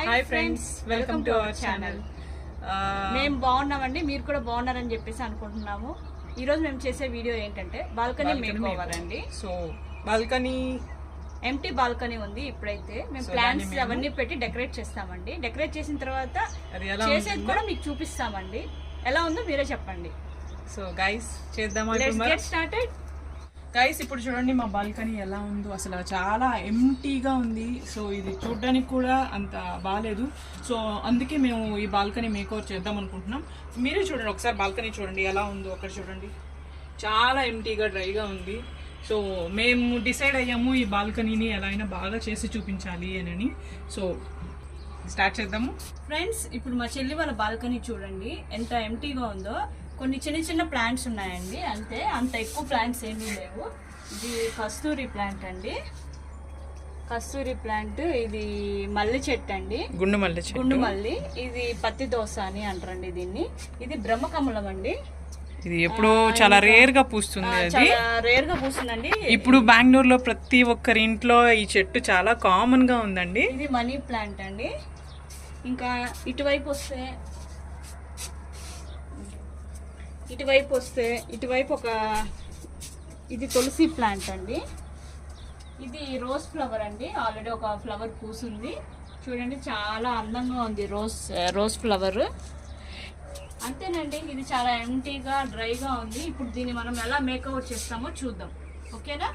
Hi friends, welcome to our channel. మేము బాగున్నామండి, మీరు కూడా బాగున్నారని చెప్పేసి అనుకుంటున్నాము. ఈరోజు మేము చేసే వీడియో ఏంటంటే బాల్కనీ మేకోవర్ అండి. సో బాల్కనీ ఎంటీ బాల్కనీ ఉంది. ఇప్పుడైతే మేము ప్లాంట్స్ అవన్నీ పెట్టి డెకరేట్ చేస్తామండి. డెకరేట్ చేసిన తర్వాత చేసేది కూడా మీకు చూపిస్తామండి. ఎలా ఉందో మీరే చెప్పండి. సో గైస్ చేద్దామా? Let's get started. గైస్ ఇప్పుడు చూడండి మా బాల్కనీ ఎలా ఉందో. అసలు చాలా ఎంటీగా ఉంది. సో ఇది చూడడానికి కూడా అంత బాగాలేదు. సో అందుకే మేము ఈ బాల్కనీ మేకోవర్ చేద్దాం అనుకుంటున్నాం. మీరే చూడండి, ఒకసారి బాల్కనీ చూడండి ఎలా ఉందో. అక్కడ చూడండి, చాలా ఎంటీగా డ్రైగా ఉంది. సో మేము డిసైడ్ అయ్యాము ఈ బాల్కనీని ఎలా అయినా బాగా చేసి చూపించాలి అని. సో స్టార్ట్ చేద్దాము ఫ్రెండ్స్. ఇప్పుడు మా చెల్లి వాళ్ళ బాల్కనీ చూడండి ఎంత ఎంటీగా ఉందో. కొన్ని చిన్న చిన్న ప్లాంట్స్ ఉన్నాయండి, అంతే. అంత ఎక్కువ ప్లాంట్స్ ఏమీ లేవు. ఇది కస్తూరి ప్లాంట్ అండి, కస్తూరి ప్లాంట్. ఇది మల్లి చెట్టు అండి, గుండు మల్లి. ఇది పత్తి దోస అని అంటారండి దీన్ని. ఇది బ్రహ్మకమలం అండి. ఇది ఎప్పుడో చాలా రేర్ గా పూస్తుంది. అది రేర్ గా పూస్తుందండి. ఇప్పుడు బెంగళూరులో ప్రతి ఒక్కరి ఇంట్లో ఈ చెట్టు చాలా కామన్ గా ఉందండి. ఇది మనీ ప్లాంట్ అండి. ఇంకా ఇటువైపు ఇటువైపు ఒక ఇది తులసి ప్లాంట్ అండి. ఇది రోజ్ ఫ్లవర్ అండి. ఆల్రెడీ ఒక ఫ్లవర్ పూసింది చూడండి, చాలా అందంగా ఉంది రోజ్ ఫ్లవర్. అంతేనండి, ఇది చాలా ఎంటీగా డ్రైగా ఉంది. ఇప్పుడు దీన్ని మనం ఎలా మేకవర్ చేస్తామో చూద్దాం, ఓకేనా?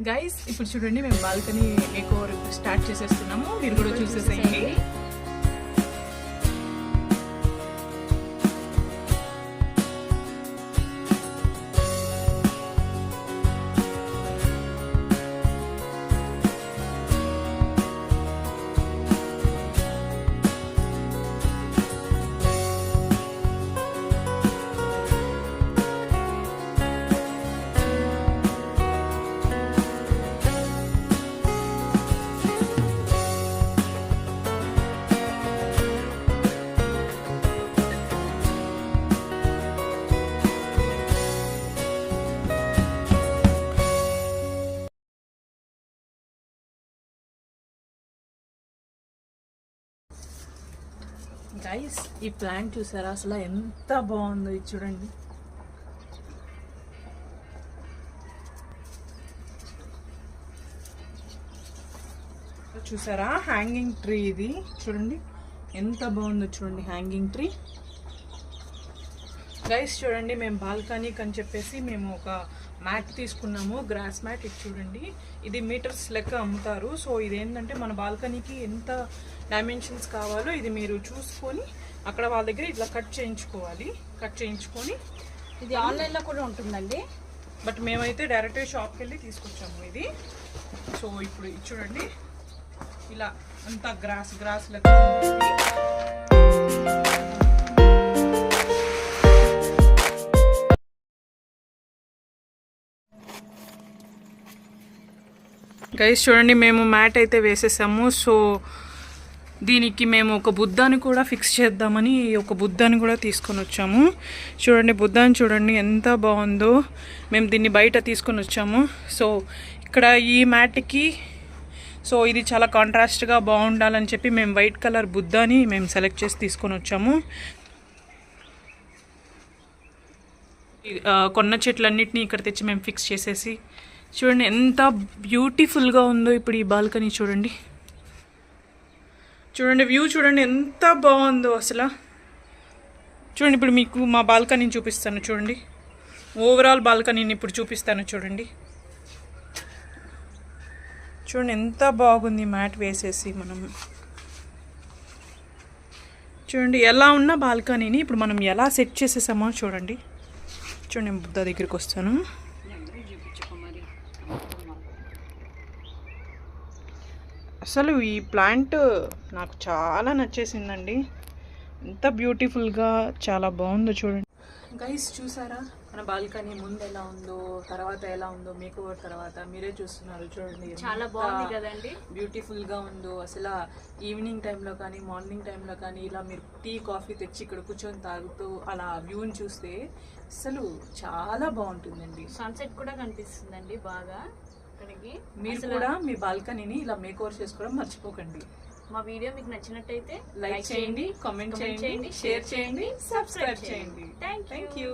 గైస్ ఇప్పుడు చూడండి, మేము బాల్కనీ మేకోవర్ స్టార్ట్ చేసేస్తున్నాము. మీరు కూడా చూసేసేయండి. గైస్ ఈ ప్లాంట్ చూసారా, అసలు ఎంత బాగుందో. ఇది చూడండి, చూసారా హ్యాంగింగ్ ట్రీ. ఇది చూడండి ఎంత బాగుందో. చూడండి హ్యాంగింగ్ ట్రీ. గైస్ చూడండి, మేము బాల్కనీకి అని చెప్పేసి మేము ఒక మ్యాట్ తీసుకున్నాము, గ్రాస్ మ్యాట్. ఇది చూడండి, ఇది మీటర్స్ లెక్క అమ్ముతారు. సో ఇదేంటంటే మన బాల్కనీకి ఎంత డైమెన్షన్స్ కావాలో ఇది మీరు చూసుకొని అక్కడ వాళ్ళ దగ్గర ఇట్లా కట్ చేయించుకొని ఇది ఆన్లైన్లో కూడా ఉంటుందండి. బట్ మేమైతే డైరెక్ట్గా షాప్కి వెళ్ళి తీసుకొచ్చాము ఇది. సో ఇప్పుడు ఇది చూడండి, ఇలా అంతా గ్రాస్ లెక్క ఉంటుంది. గైస్ చూడండి, మేము మ్యాట్ అయితే వేసేసాము. సో దీనికి మేము ఒక బుద్ధాన్ని కూడా ఫిక్స్ చేద్దామని ఒక బుద్ధాన్ని కూడా తీసుకొని వచ్చాము. చూడండి బుద్ధాన్ని చూడండి ఎంత బాగుందో. మేము దీన్ని బయట తీసుకొని వచ్చాము. సో ఇక్కడ ఈ మ్యాట్కి సో ఇది చాలా కాంట్రాస్ట్గా బాగుండాలని చెప్పి మేము వైట్ కలర్ బుద్ధాని మేము సెలెక్ట్ చేసి తీసుకొని వచ్చాము. కొన్న చెట్లన్నిటినీ ఇక్కడ తెచ్చి మేము ఫిక్స్ చేసేసి చూడండి ఎంత బ్యూటిఫుల్గా ఉందో. ఇప్పుడు ఈ బాల్కనీ చూడండి వ్యూ చూడండి ఎంత బాగుందో అసలు. చూడండి ఇప్పుడు మీకు మా బాల్కనీని చూపిస్తాను. చూడండి ఓవరాల్ బాల్కనీని ఇప్పుడు చూపిస్తాను. చూడండి ఎంత బాగుంది మ్యాట్ వేసేసి మనం. చూడండి ఎలా ఉన్న బాల్కనీని ఇప్పుడు మనం ఎలా సెట్ చేసేసామో చూడండి. నేను బుద్ధ దగ్గరికి వస్తాను. అసలు ఈ ప్లాంట్ నాకు చాలా నచ్చేసిందండి. ఎంత బ్యూటిఫుల్గా చాలా బాగుందో చూడండి. గైస్ చూసారా మన బాల్కనీ ముందు ఎలా ఉందో, తర్వాత ఎలా ఉందో, మేకోవర్ తర్వాత మీరే చూస్తున్నారు. చూడండి చాలా బాగుంది కదండి, బ్యూటిఫుల్గా ఉందో. అసలు ఈవినింగ్ టైంలో కానీ మార్నింగ్ టైంలో కానీ ఇలా మీరు టీ కాఫీ తెచ్చి ఇక్కడ కూర్చొని తాగుతూ అలా వ్యూని చూస్తే అసలు చాలా బాగుంటుందండి. సన్సెట్ కూడా కనిపిస్తుందండి బాగా. ఇక్కడికి. మీరు కూడా మీ బాల్కనీని ఇలా మేక్ ఓవర్ చేసుకోవడం మర్చిపోకండి. మా వీడియో మీకు నచ్చినట్టయితే లైక్ చేయండి, కామెంట్ చేయండి, షేర్ చేయండి, సబ్స్క్రైబ్ చేయండి. Thank thank you.